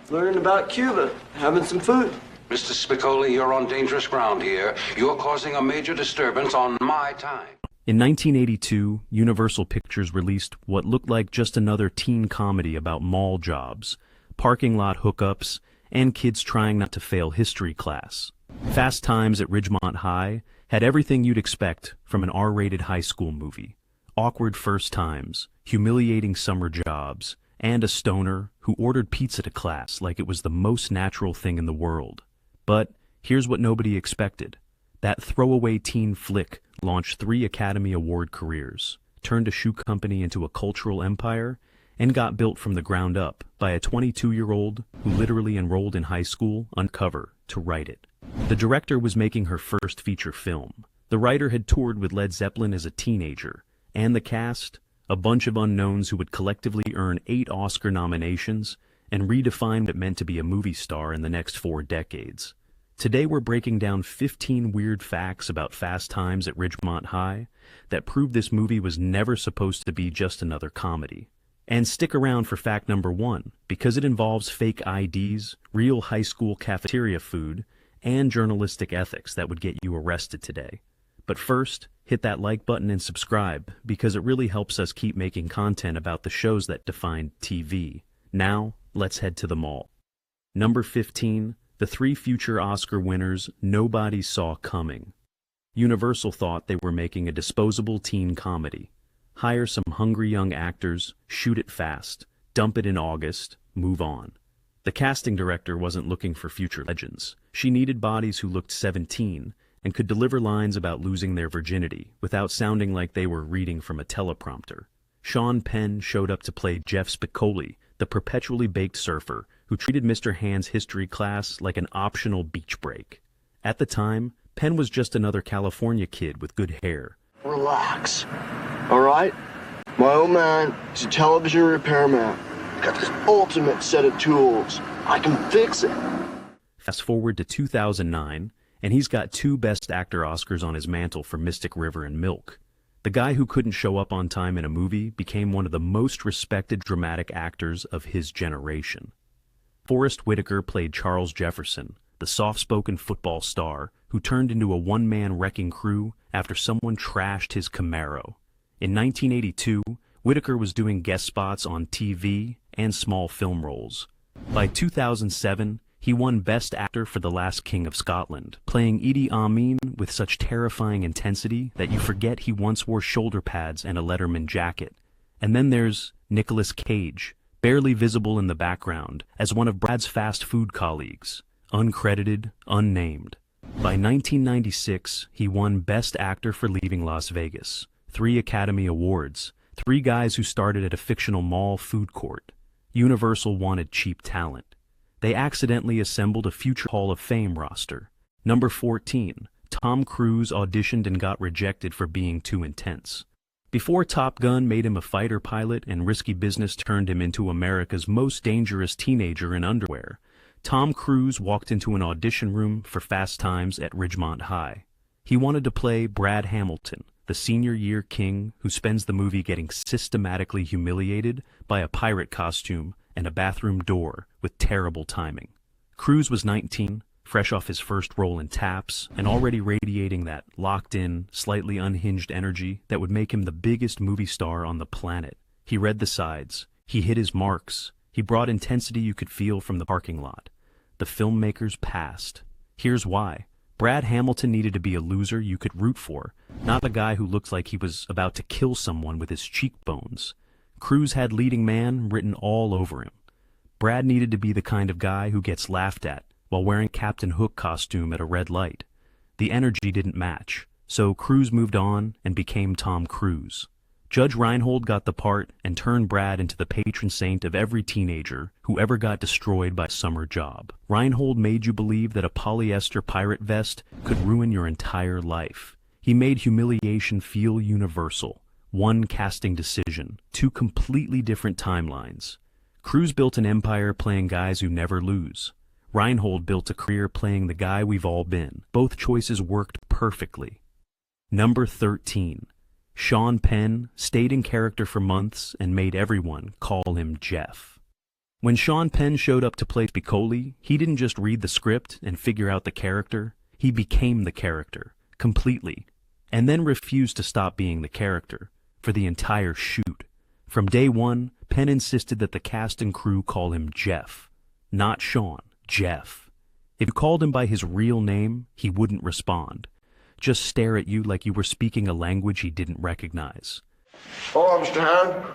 Learning about Cuba, having some food. Mr. Spicoli, you're on dangerous ground here. You're causing a major disturbance on my time. In 1982, Universal Pictures released what looked like just another teen comedy about mall jobs, parking lot hookups, and kids trying not to fail history class. Fast Times at Ridgemont High had everything you'd expect from an R-rated high school movie. Awkward first times, humiliating summer jobs, and a stoner who ordered pizza to class like it was the most natural thing in the world. But here's what nobody expected. That throwaway teen flick launched 3 Academy Award careers, turned a shoe company into a cultural empire, and got built from the ground up by a 22-year-old who literally enrolled in high school undercover to write it. The director was making her first feature film. The writer had toured with Led Zeppelin as a teenager, and the cast, a bunch of unknowns who would collectively earn 8 Oscar nominations and redefine what it meant to be a movie star in the next 4 decades. Today we're breaking down 15 weird facts about Fast Times at Ridgemont High that prove this movie was never supposed to be just another comedy. And stick around for fact number 1, because it involves fake IDs, real high school cafeteria food, and journalistic ethics that would get you arrested today. But first, hit that like button and subscribe, because it really helps us keep making content about the shows that define TV. Now, let's head to the mall. Number 15, the 3 future Oscar winners nobody saw coming. Universal thought they were making a disposable teen comedy. Hire some hungry young actors, shoot it fast, dump it in August, move on. The casting director wasn't looking for future legends. She needed bodies who looked 17 and could deliver lines about losing their virginity without sounding like they were reading from a teleprompter. Penn showed up to play Jeff Spicoli, the perpetually baked surfer who treated Mr. Hand's history class like an optional beach break. At the time, Penn was just another California kid with good hair. Relax. All right? My old man is a television repairman. Got this ultimate set of tools. I can fix it. Fast forward to 2009, and he's got 2 Best Actor Oscars on his mantle for Mystic River and Milk. The guy who couldn't show up on time in a movie became one of the most respected dramatic actors of his generation. Forrest Whitaker played Charles Jefferson, the soft-spoken football star who turned into a one-man wrecking crew after someone trashed his Camaro. In 1982, Whitaker was doing guest spots on TV and small film roles. By 2007, he won Best Actor for The Last King of Scotland, playing Idi Amin with such terrifying intensity that you forget he once wore shoulder pads and a Letterman jacket. And then there's Nicolas Cage, barely visible in the background, as one of Brad's fast food colleagues, uncredited, unnamed. By 1996, he won Best Actor for Leaving Las Vegas, 3 Academy Awards, 3 guys who started at a fictional mall food court. Universal wanted cheap talent. They accidentally assembled a future Hall of Fame roster. Number 14, Tom Cruise auditioned and got rejected for being too intense. Before Top Gun made him a fighter pilot and Risky Business turned him into America's most dangerous teenager in underwear, Tom Cruise walked into an audition room for Fast Times at Ridgemont High. He wanted to play Brad Hamilton, the senior year king who spends the movie getting systematically humiliated by a pirate costume and a bathroom door with terrible timing. Cruise was 19, fresh off his first role in Taps, and already radiating that locked-in, slightly unhinged energy that would make him the biggest movie star on the planet. He read the sides. He hit his marks. He brought intensity you could feel from the parking lot. The filmmakers passed. Here's why. Brad Hamilton needed to be a loser you could root for, not a guy who looked like he was about to kill someone with his cheekbones. Cruise had leading man written all over him. Brad needed to be the kind of guy who gets laughed at while wearing Captain Hook costume at a red light. The energy didn't match, so Cruise moved on and became Tom Cruise. Judge Reinhold got the part and turned Brad into the patron saint of every teenager who ever got destroyed by a summer job. Reinhold made you believe that a polyester pirate vest could ruin your entire life. He made humiliation feel universal. One casting decision, 2 completely different timelines. Cruise built an empire playing guys who never lose. Reinhold built a career playing the guy we've all been. Both choices worked perfectly. Number 13. Penn stayed in character for months and made everyone call him Jeff. When Sean Penn showed up to play Spicoli, he didn't just read the script and figure out the character, he became the character, completely, and then refused to stop being the character, for the entire shoot. From day one, Penn insisted that the cast and crew call him Jeff. Not Sean, Jeff. If you called him by his real name, he wouldn't respond. Just stare at you like you were speaking a language he didn't recognize. Hello, Mr. Hand.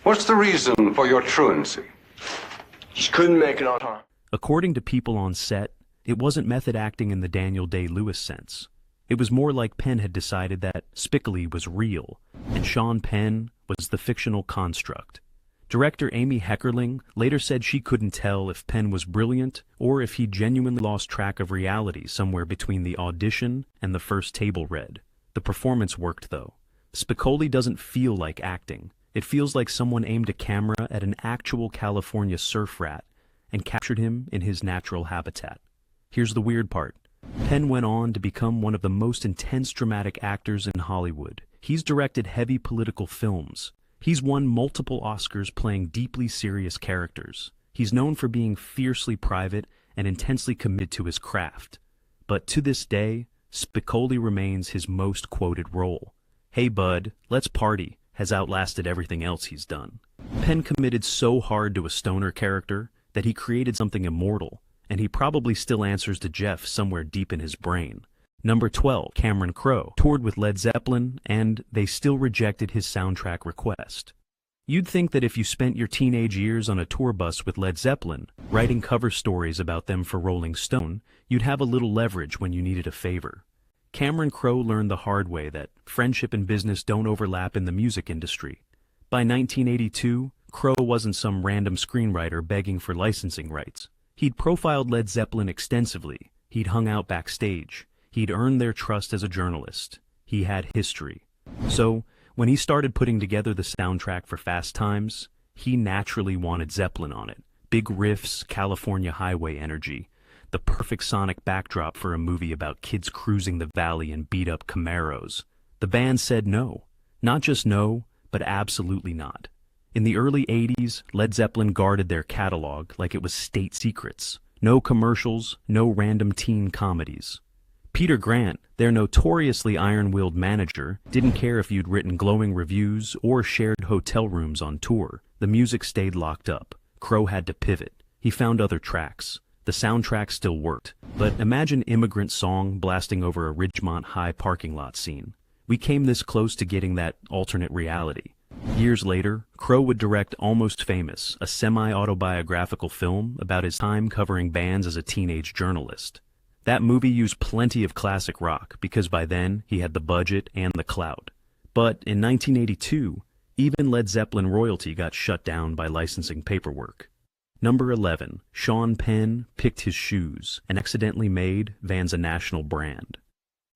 What's the reason for your truancy? Just couldn't make it on time. According to people on set, it wasn't method acting in the Daniel Day-Lewis sense. It was more like Penn had decided that Spicoli was real, and Sean Penn was the fictional construct. Director Amy Heckerling later said she couldn't tell if Penn was brilliant or if he genuinely lost track of reality somewhere between the audition and the first table read. The performance worked, though. Spicoli doesn't feel like acting. It feels like someone aimed a camera at an actual California surf rat and captured him in his natural habitat. Here's the weird part. Penn went on to become one of the most intense dramatic actors in Hollywood. He's directed heavy political films. He's won multiple Oscars playing deeply serious characters. He's known for being fiercely private and intensely committed to his craft. But to this day, Spicoli remains his most quoted role. "Hey bud, let's party," has outlasted everything else he's done. Penn committed so hard to a stoner character that he created something immortal, and he probably still answers to Jeff somewhere deep in his brain. Number 12, Cameron Crowe, toured with Led Zeppelin, and they still rejected his soundtrack request. You'd think that if you spent your teenage years on a tour bus with Led Zeppelin, writing cover stories about them for Rolling Stone, you'd have a little leverage when you needed a favor. Cameron Crowe learned the hard way that friendship and business don't overlap in the music industry. By 1982, Crowe wasn't some random screenwriter begging for licensing rights. He'd profiled Led Zeppelin extensively. He'd hung out backstage. He'd earned their trust as a journalist. He had history. So, when he started putting together the soundtrack for Fast Times, he naturally wanted Zeppelin on it. Big riffs, California highway energy. The perfect sonic backdrop for a movie about kids cruising the valley in beat-up Camaros. The band said no. Not just no, but absolutely not. In the early 80s, Led Zeppelin guarded their catalog like it was state secrets. No commercials, no random teen comedies. Peter Grant, their notoriously iron-willed manager, didn't care if you'd written glowing reviews or shared hotel rooms on tour. The music stayed locked up. Crowe had to pivot. He found other tracks. The soundtrack still worked. But imagine Immigrant Song blasting over a Ridgemont High parking lot scene. We came this close to getting that alternate reality. Years later, Crowe would direct Almost Famous, a semi-autobiographical film about his time covering bands as a teenage journalist. That movie used plenty of classic rock because by then he had the budget and the clout. But in 1982, even Led Zeppelin royalty got shut down by licensing paperwork. Number 11, Sean Penn picked his shoes and accidentally made Vans a national brand.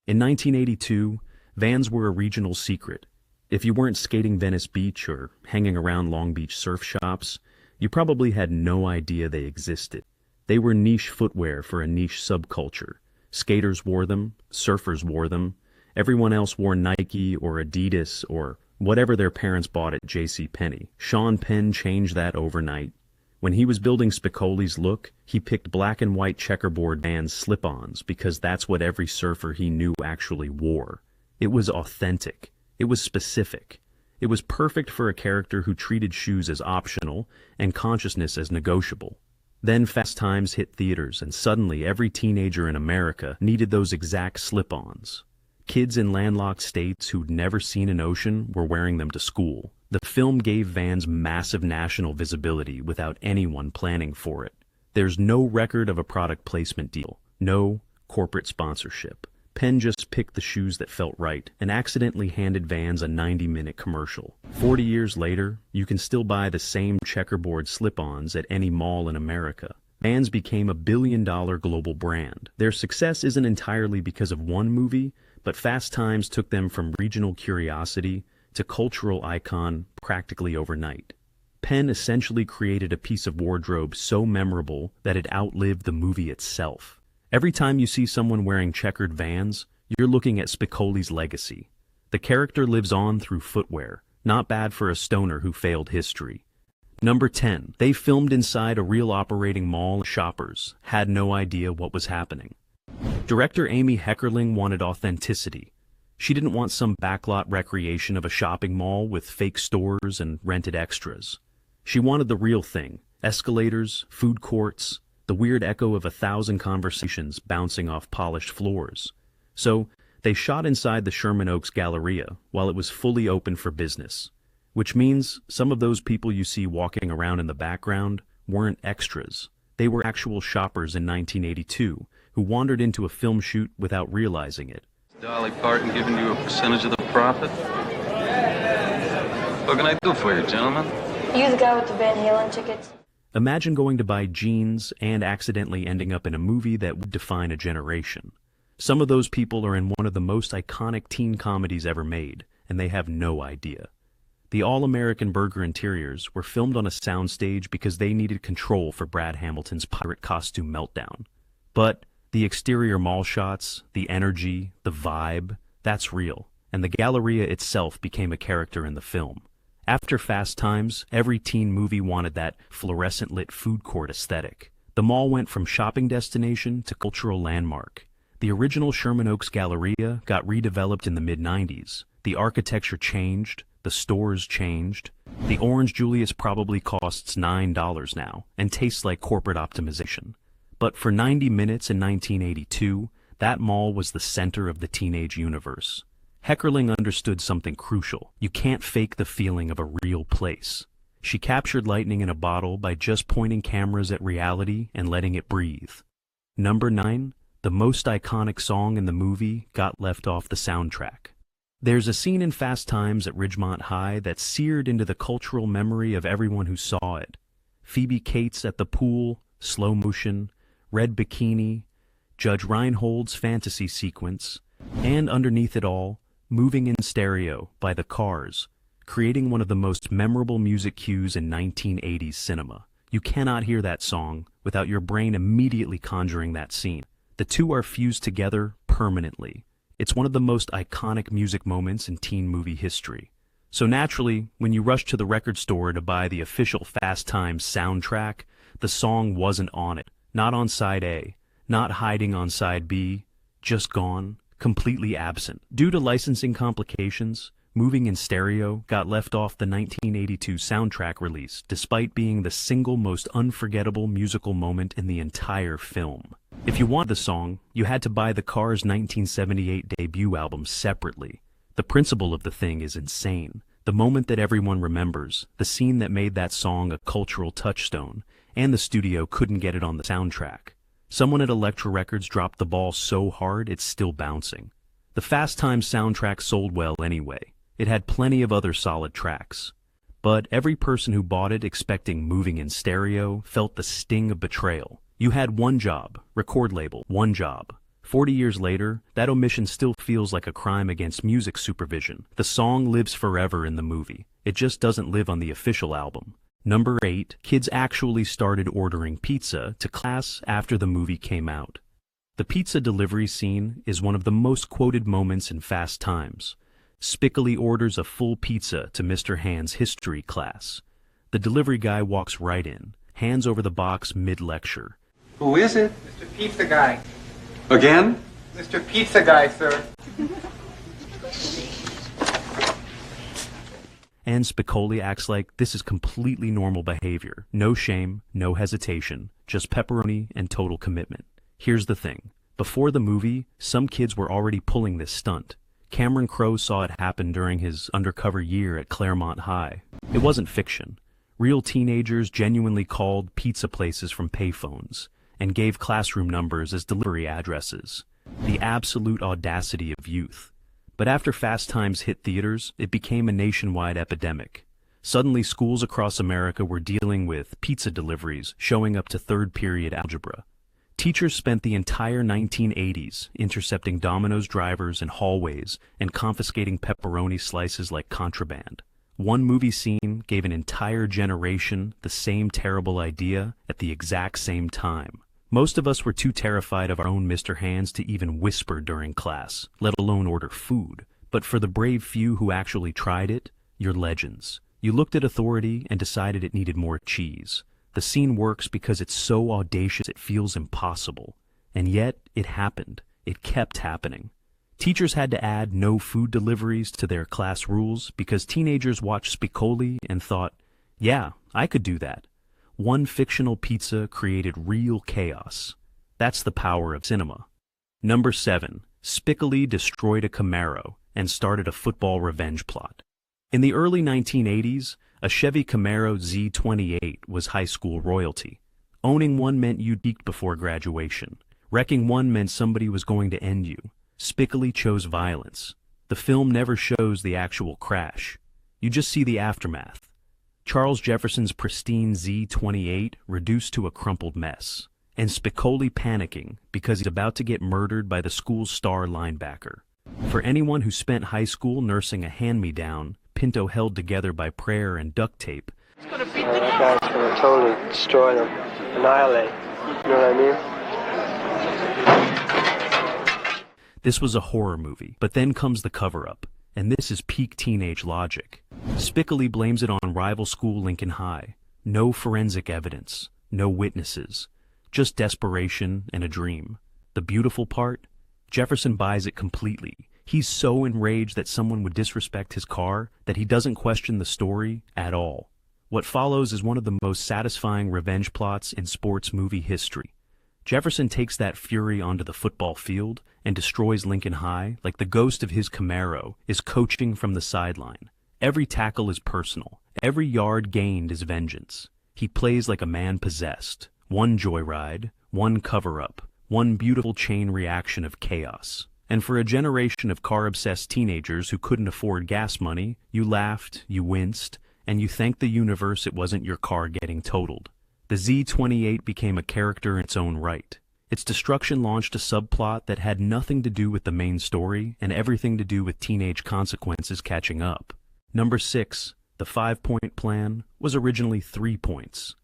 In 1982, Vans were a regional secret. If you weren't skating Venice Beach or hanging around Long Beach surf shops, you probably had no idea they existed. They were niche footwear for a niche subculture. Skaters wore them, surfers wore them, everyone else wore Nike or Adidas or whatever their parents bought at JCPenney. Sean Penn changed that overnight. When he was building Spicoli's look, he picked black and white checkerboard Vans slip-ons because that's what every surfer he knew actually wore. It was authentic. It was specific. It was perfect for a character who treated shoes as optional and consciousness as negotiable. Then Fast Times hit theaters, and suddenly every teenager in America needed those exact slip-ons. Kids in landlocked states who'd never seen an ocean were wearing them to school. The film gave Vans massive national visibility without anyone planning for it. There's no record of a product placement deal, no corporate sponsorship. Penn just picked the shoes that felt right and accidentally handed Vans a 90-minute commercial. 40 years later, you can still buy the same checkerboard slip-ons at any mall in America. Vans became a billion-dollar global brand. Their success isn't entirely because of one movie, but Fast Times took them from regional curiosity to cultural icon practically overnight. Penn essentially created a piece of wardrobe so memorable that it outlived the movie itself. Every time you see someone wearing checkered Vans, you're looking at Spicoli's legacy. The character lives on through footwear, not bad for a stoner who failed history. Number 10. They filmed inside a real operating mall. Shoppers had no idea what was happening. Director Amy Heckerling wanted authenticity. She didn't want some backlot recreation of a shopping mall with fake stores and rented extras. She wanted the real thing: escalators, food courts, the weird echo of 1,000 conversations bouncing off polished floors. So, they shot inside the Sherman Oaks Galleria while it was fully open for business. Which means some of those people you see walking around in the background weren't extras. They were actual shoppers in 1982 who wandered into a film shoot without realizing it. Dolly Parton giving you a percentage of the profit? What can I do for you, gentlemen? You the guy with the Van Halen tickets? Imagine going to buy jeans and accidentally ending up in a movie that would define a generation. Some of those people are in one of the most iconic teen comedies ever made, and they have no idea. The All-American Burger interiors were filmed on a soundstage because they needed control for Brad Hamilton's pirate costume meltdown. But the exterior mall shots, the energy, the vibe, that's real, and the Galleria itself became a character in the film. After Fast Times, every teen movie wanted that fluorescent-lit food court aesthetic. The mall went from shopping destination to cultural landmark. The original Sherman Oaks Galleria got redeveloped in the mid-90s. The architecture changed, the stores changed. The Orange Julius probably costs $9 now and tastes like corporate optimization. But for 90 minutes in 1982, that mall was the center of the teenage universe. Heckerling understood something crucial. You can't fake the feeling of a real place. She captured lightning in a bottle by just pointing cameras at reality and letting it breathe. Number 9. The most iconic song in the movie got left off the soundtrack. There's a scene in Fast Times at Ridgemont High that's seared into the cultural memory of everyone who saw it. Phoebe Cates at the pool, slow motion, red bikini, Judge Reinhold's fantasy sequence, and underneath it all, Moving in Stereo by The Cars, creating one of the most memorable music cues in 1980s cinema. You cannot hear that song without your brain immediately conjuring that scene. The two are fused together permanently. It's one of the most iconic music moments in teen movie history. So naturally, when you rush to the record store to buy the official Fast Times soundtrack, the song wasn't on it. Not on side A, not hiding on side B, just gone, completely absent. Due to licensing complications, Moving in Stereo got left off the 1982 soundtrack release, despite being the single most unforgettable musical moment in the entire film. If you wanted the song, you had to buy the Cars' 1978 debut album separately. The principle of the thing is insane. The moment that everyone remembers, the scene that made that song a cultural touchstone, and the studio couldn't get it on the soundtrack. Someone at Elektra Records dropped the ball so hard it's still bouncing. The Fast Times soundtrack sold well anyway. It had plenty of other solid tracks. But every person who bought it expecting Moving in Stereo felt the sting of betrayal. You had one job, record label, one job. 40 years later, that omission still feels like a crime against music supervision. The song lives forever in the movie. It just doesn't live on the official album. Number 8, kids actually started ordering pizza to class after the movie came out. The pizza delivery scene is one of the most quoted moments in Fast Times. Spickily orders a full pizza to Mr. Hand's history class. The delivery guy walks right in, hands over the box mid-lecture. Who is it? Mr. Pizza Guy. Again? Mr. Pizza Guy, sir. And Spicoli acts like this is completely normal behavior. No shame, no hesitation, just pepperoni and total commitment. Here's the thing. Before the movie, some kids were already pulling this stunt. Cameron Crowe saw it happen during his undercover year at Claremont High. It wasn't fiction. Real teenagers genuinely called pizza places from payphones and gave classroom numbers as delivery addresses. The absolute audacity of youth. But after Fast Times hit theaters, it became a nationwide epidemic. Suddenly, schools across America were dealing with pizza deliveries showing up to third-period algebra. Teachers spent the entire 1980s intercepting Domino's drivers in hallways and confiscating pepperoni slices like contraband. One movie scene gave an entire generation the same terrible idea at the exact same time. Most of us were too terrified of our own Mr. Hands to even whisper during class, let alone order food. But for the brave few who actually tried it, you're legends. You looked at authority and decided it needed more cheese. The scene works because it's so audacious it feels impossible. And yet, it happened. It kept happening. Teachers had to add no food deliveries to their class rules because teenagers watched Spicoli and thought, yeah, I could do that. One fictional pizza created real chaos. That's the power of cinema. Number 7. Spicoli destroyed a Camaro and started a football revenge plot. In the early 1980s, a Chevy Camaro Z28 was high school royalty. Owning one meant you peaked before graduation. Wrecking one meant somebody was going to end you. Spicoli chose violence. The film never shows the actual crash. You just see the aftermath. Charles Jefferson's pristine Z28 reduced to a crumpled mess, and Spicoli panicking because he's about to get murdered by the school's star linebacker. For anyone who spent high school nursing a hand-me-down, Pinto held together by prayer and duct tape, That guy's gonna totally destroy them, annihilate. You know what I mean? this was a horror movie. But then comes the cover-up, and this is peak teenage logic. Spicoli blames it on rival school Lincoln High. No forensic evidence, no witnesses, just desperation and a dream. The beautiful part? Jefferson buys it completely. He's so enraged that someone would disrespect his car that he doesn't question the story at all. What follows is one of the most satisfying revenge plots in sports movie history. Jefferson takes that fury onto the football field and destroys Lincoln High like the ghost of his Camaro is coaching from the sideline. Every tackle is personal. Every yard gained is vengeance. He plays like a man possessed. One joyride, one cover-up, one beautiful chain reaction of chaos. And for a generation of car-obsessed teenagers who couldn't afford gas money, you laughed, you winced, and you thanked the universe it wasn't your car getting totaled. The Z28 became a character in its own right. Its destruction launched a subplot that had nothing to do with the main story and everything to do with teenage consequences catching up. Number 6, the 5-point plan, was originally 3 points.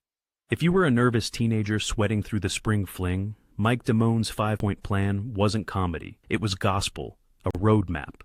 If you were a nervous teenager sweating through the spring fling, Mike Damone's 5-point plan wasn't comedy. It was gospel, a roadmap.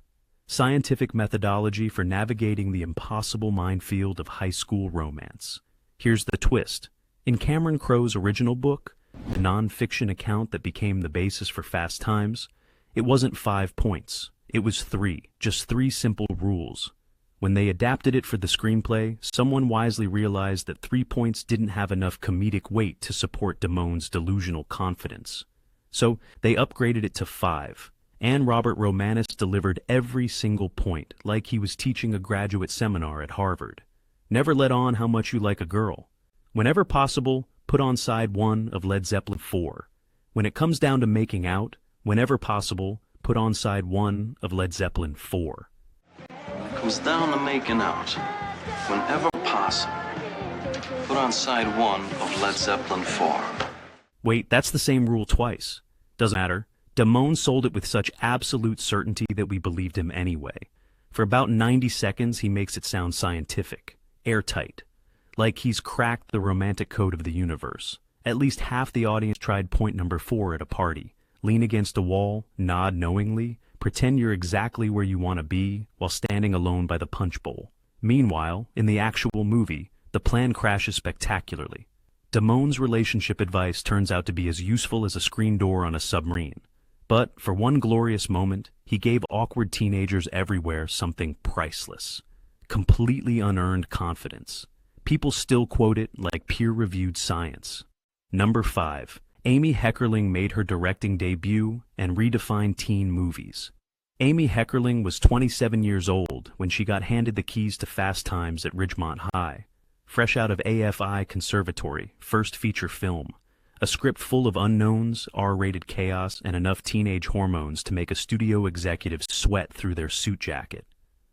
Scientific methodology for navigating the impossible minefield of high school romance. Here's the twist. In Cameron Crowe's original book, the non-fiction account that became the basis for Fast Times, it wasn't 5 points. It was 3, just 3 simple rules. When they adapted it for the screenplay, someone wisely realized that 3 points didn't have enough comedic weight to support Damone's delusional confidence. So they upgraded it to 5, and Robert Romanus delivered every single point like he was teaching a graduate seminar at Harvard. Never let on how much you like a girl. Whenever possible, put on side 1 of Led Zeppelin 4. When it comes down to making out, whenever possible, put on side 1 of Led Zeppelin 4. Comes down to making out. Whenever possible, put on side 1 of Led Zeppelin 4. Wait, that's the same rule twice. Doesn't matter. Damone sold it with such absolute certainty that we believed him anyway. For about 90 seconds, he makes it sound scientific, airtight, like he's cracked the romantic code of the universe. At least half the audience tried point number 4 at a party. Lean against a wall, nod knowingly, pretend you're exactly where you want to be while standing alone by the punch bowl. Meanwhile, in the actual movie, the plan crashes spectacularly. Damone's relationship advice turns out to be as useful as a screen door on a submarine. But for one glorious moment, he gave awkward teenagers everywhere something priceless. Completely unearned confidence. People still quote it like peer-reviewed science. Number 5. Amy Heckerling made her directing debut and redefined teen movies. Amy Heckerling was 27 years old when she got handed the keys to Fast Times at Ridgemont High. Fresh out of AFI Conservatory, first feature film. A script full of unknowns, R-rated chaos, and enough teenage hormones to make a studio executive sweat through their suit jacket.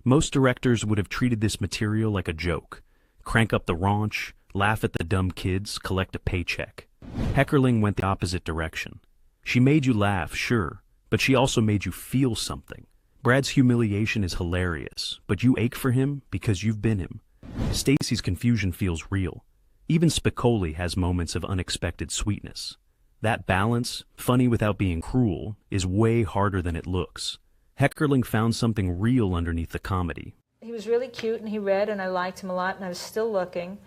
Most directors would have treated this material like a joke. Crank up the raunch, laugh at the dumb kids, collect a paycheck. Heckerling went the opposite direction. She made you laugh, sure, but she also made you feel something. Brad's humiliation is hilarious, but you ache for him because you've been him. Stacy's confusion feels real. Even Spicoli has moments of unexpected sweetness. That balance, funny without being cruel, is way harder than it looks. Heckerling found something real underneath the comedy. He was really cute, and he read, and I liked him a lot, and I was still looking.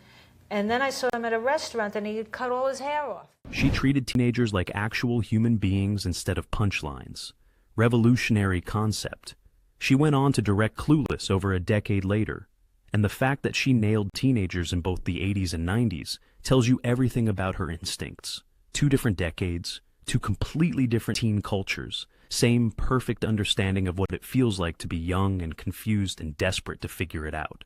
And then I saw him at a restaurant, and he had cut all his hair off. She treated teenagers like actual human beings instead of punchlines. Revolutionary concept. She went on to direct Clueless over a decade later. And the fact that she nailed teenagers in both the 80s and 90s tells you everything about her instincts. 2 different decades, 2 completely different teen cultures, same perfect understanding of what it feels like to be young and confused and desperate to figure it out.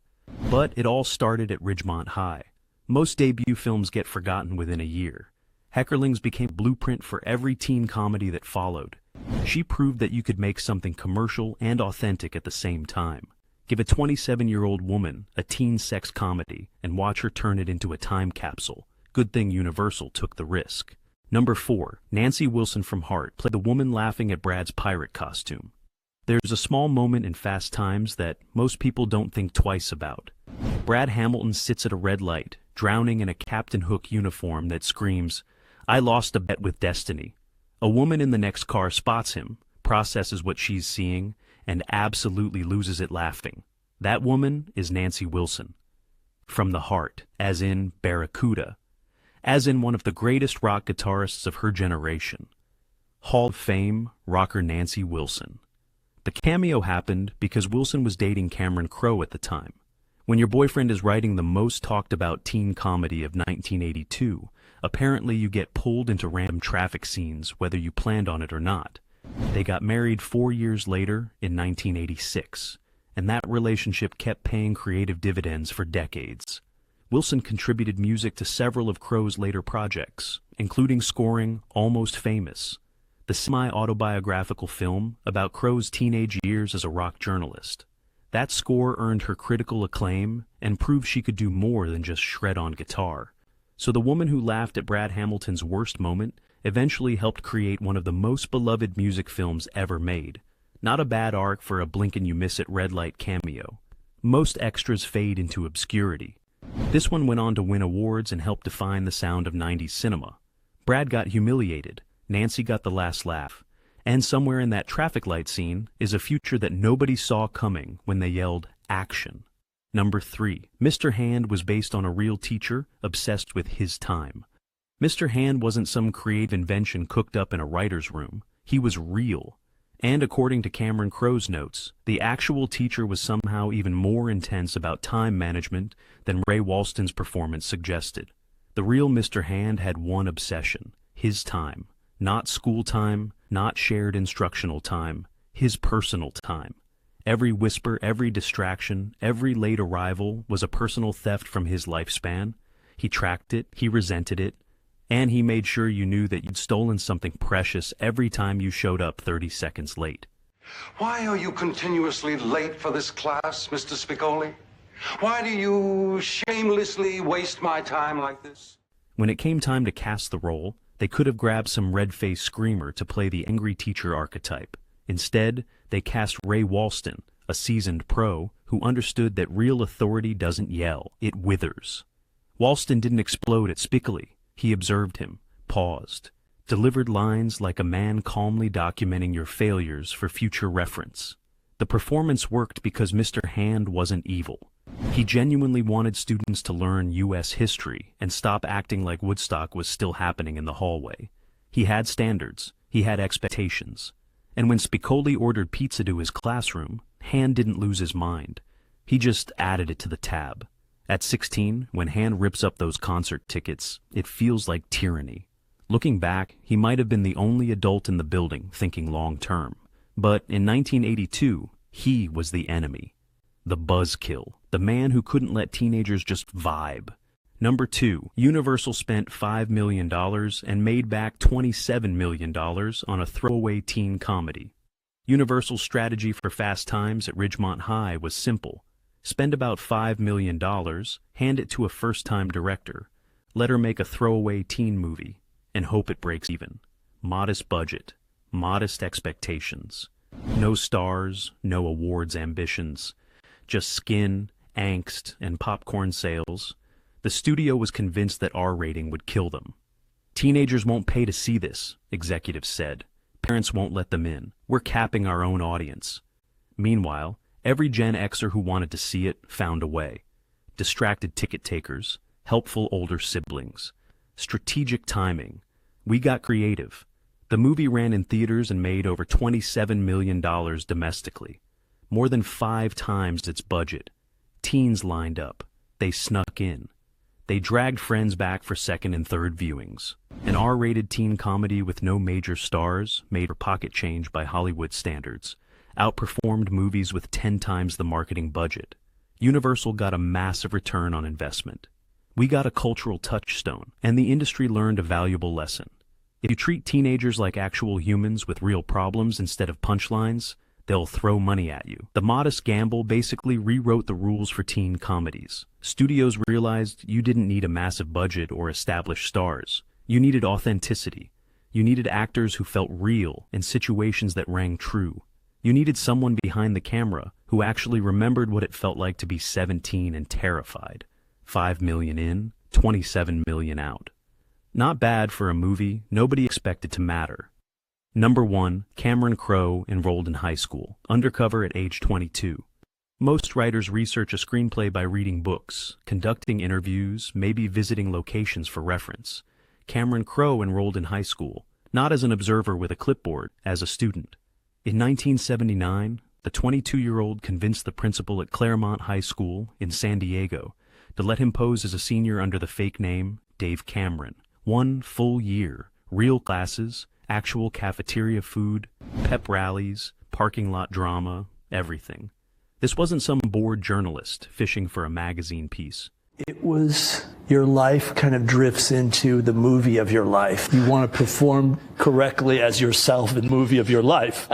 But it all started at Ridgemont High. Most debut films get forgotten within a year. Heckerlings became a blueprint for every teen comedy that followed. She proved that you could make something commercial and authentic at the same time. Give a 27-year-old woman a teen sex comedy and watch her turn it into a time capsule. Good thing Universal took the risk. Number 4, Nancy Wilson from Heart played the woman laughing at Brad's pirate costume. There's a small moment in Fast Times that most people don't think twice about. Brad Hamilton sits at a red light, drowning in a Captain Hook uniform that screams, "I lost a bet with destiny." A woman in the next car spots him, processes what she's seeing, and absolutely loses it laughing. That woman is Nancy Wilson. From the heart, as in Barracuda, as in one of the greatest rock guitarists of her generation. Hall of Fame rocker Nancy Wilson. The cameo happened because Wilson was dating Cameron Crowe at the time. When your boyfriend is writing the most talked about teen comedy of 1982, apparently you get pulled into random traffic scenes whether you planned on it or not. They got married 4 years later in 1986, and that relationship kept paying creative dividends for decades. Wilson contributed music to several of Crowe's later projects, including scoring Almost Famous, the semi-autobiographical film about Crowe's teenage years as a rock journalist. That score earned her critical acclaim and proved she could do more than just shred on guitar. So the woman who laughed at Brad Hamilton's worst moment eventually helped create one of the most beloved music films ever made. Not a bad arc for a blink-and-you-miss-it red light cameo. Most extras fade into obscurity. This one went on to win awards and help define the sound of 90s cinema. Brad got humiliated, Nancy got the last laugh, and somewhere in that traffic light scene is a future that nobody saw coming when they yelled, "Action." Number 3, Mr. Hand was based on a real teacher obsessed with his time. Mr. Hand wasn't some creative invention cooked up in a writer's room. He was real. And according to Cameron Crowe's notes, the actual teacher was somehow even more intense about time management than Ray Walston's performance suggested. The real Mr. Hand had one obsession, his time. Not school time, not shared instructional time, his personal time. Every whisper, every distraction, every late arrival was a personal theft from his lifespan. He tracked it, he resented it, and he made sure you knew that you'd stolen something precious every time you showed up 30 seconds late. Why are you continuously late for this class, Mr. Spicoli? Why do you shamelessly waste my time like this? When it came time to cast the role, they could have grabbed some red-faced screamer to play the angry teacher archetype. Instead, they cast Ray Walston, a seasoned pro who understood that real authority doesn't yell, it withers. Walston didn't explode at Spicoli. He observed him, paused, delivered lines like a man calmly documenting your failures for future reference. The performance worked because Mr. Hand wasn't evil. He genuinely wanted students to learn U.S. history and stop acting like Woodstock was still happening in the hallway. He had standards. He had expectations. And when Spicoli ordered pizza to his classroom, Hand didn't lose his mind. He just added it to the tab. At 16, when Hand rips up those concert tickets, it feels like tyranny. Looking back, he might have been the only adult in the building thinking long-term. But in 1982, he was the enemy. The buzzkill. The man who couldn't let teenagers just vibe. Number 2, Universal spent $5 million and made back $27 million on a throwaway teen comedy. Universal's strategy for Fast Times at Ridgemont High was simple. Spend about $5 million, hand it to a first-time director, let her make a throwaway teen movie, and hope it breaks even. Modest budget, modest expectations. No stars, no awards ambitions. Just skin, angst, and popcorn sales. The studio was convinced that R rating would kill them. Teenagers won't pay to see this, executives said. Parents won't let them in. We're capping our own audience. Meanwhile, Every Gen Xer who wanted to see it found a way. Distracted ticket takers, helpful older siblings, strategic timing. We got creative. The movie ran in theaters and made over $27 million domestically, more than 5 times its budget. Teens lined up. They snuck in. They dragged friends back for second and third viewings. An R-rated teen comedy with no major stars, made for pocket change by Hollywood standards, outperformed movies with 10 times the marketing budget. Universal got a massive return on investment. We got a cultural touchstone, and the industry learned a valuable lesson. If you treat teenagers like actual humans with real problems instead of punchlines, they'll throw money at you. The Modest Gamble basically rewrote the rules for teen comedies. Studios realized you didn't need a massive budget or established stars. You needed authenticity. You needed actors who felt real in situations that rang true. You needed someone behind the camera who actually remembered what it felt like to be 17 and terrified. 5 million in, 27 million out. Not bad for a movie nobody expected to matter. Number 1, Cameron Crowe enrolled in high school, undercover at age 22. Most writers research a screenplay by reading books, conducting interviews, maybe visiting locations for reference. Cameron Crowe enrolled in high school, not as an observer with a clipboard, as a student. In 1979, the 22-year-old convinced the principal at Claremont High School in San Diego to let him pose as a senior under the fake name Dave Cameron. 1 full year, real classes, actual cafeteria food, pep rallies, parking lot drama, everything. This wasn't some bored journalist fishing for a magazine piece. It was your life kind of drifts into the movie of your life. You want to perform correctly as yourself in the movie of your life.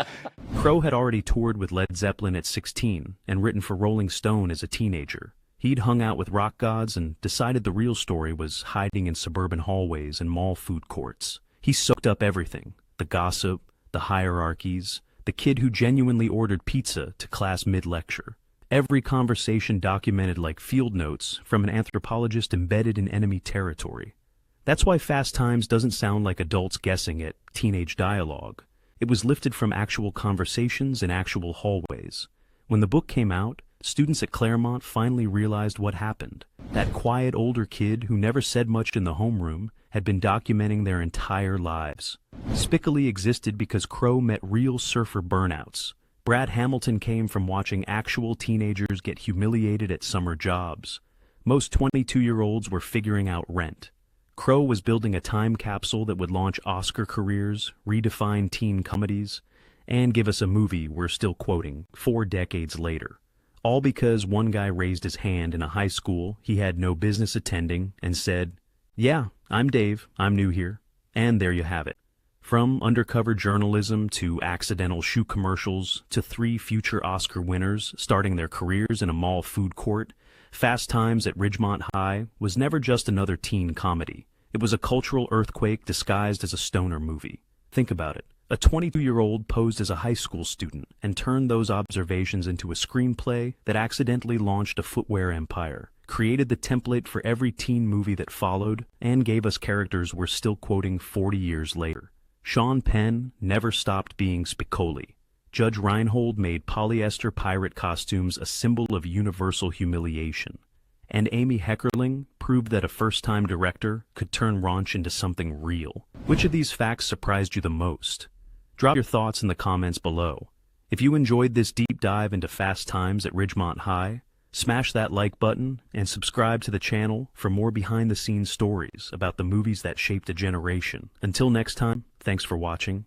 Crowe had already toured with Led Zeppelin at 16 and written for Rolling Stone as a teenager. He'd hung out with rock gods and decided the real story was hiding in suburban hallways and mall food courts. He soaked up everything, the gossip, the hierarchies, the kid who genuinely ordered pizza to class mid-lecture. Every conversation documented like field notes from an anthropologist embedded in enemy territory. That's why Fast Times doesn't sound like adults guessing at teenage dialogue. It was lifted from actual conversations in actual hallways. When the book came out, students at Claremont finally realized what happened. That quiet older kid who never said much in the homeroom had been documenting their entire lives. Spicoli existed because Crowe met real surfer burnouts. Brad Hamilton came from watching actual teenagers get humiliated at summer jobs. Most 22-year-olds were figuring out rent. Crowe was building a time capsule that would launch Oscar careers, redefine teen comedies, and give us a movie we're still quoting 4 decades later. All because one guy raised his hand in a high school he had no business attending and said, "Yeah, I'm Dave, I'm new here." And there you have it. From undercover journalism to accidental shoe commercials to 3 future Oscar winners starting their careers in a mall food court, Fast Times at Ridgemont High was never just another teen comedy. It was a cultural earthquake disguised as a stoner movie. Think about it. A 22-year-old posed as a high school student and turned those observations into a screenplay that accidentally launched a footwear empire, created the template for every teen movie that followed, and gave us characters we're still quoting 40 years later. Sean Penn never stopped being Spicoli. Judge Reinhold made polyester pirate costumes a symbol of universal humiliation. And Amy Heckerling proved that a first-time director could turn raunch into something real. Which of these facts surprised you the most? Drop your thoughts in the comments below. If you enjoyed this deep dive into Fast Times at Ridgemont High, smash that like button and subscribe to the channel for more behind-the-scenes stories about the movies that shaped a generation. Until next time, thanks for watching,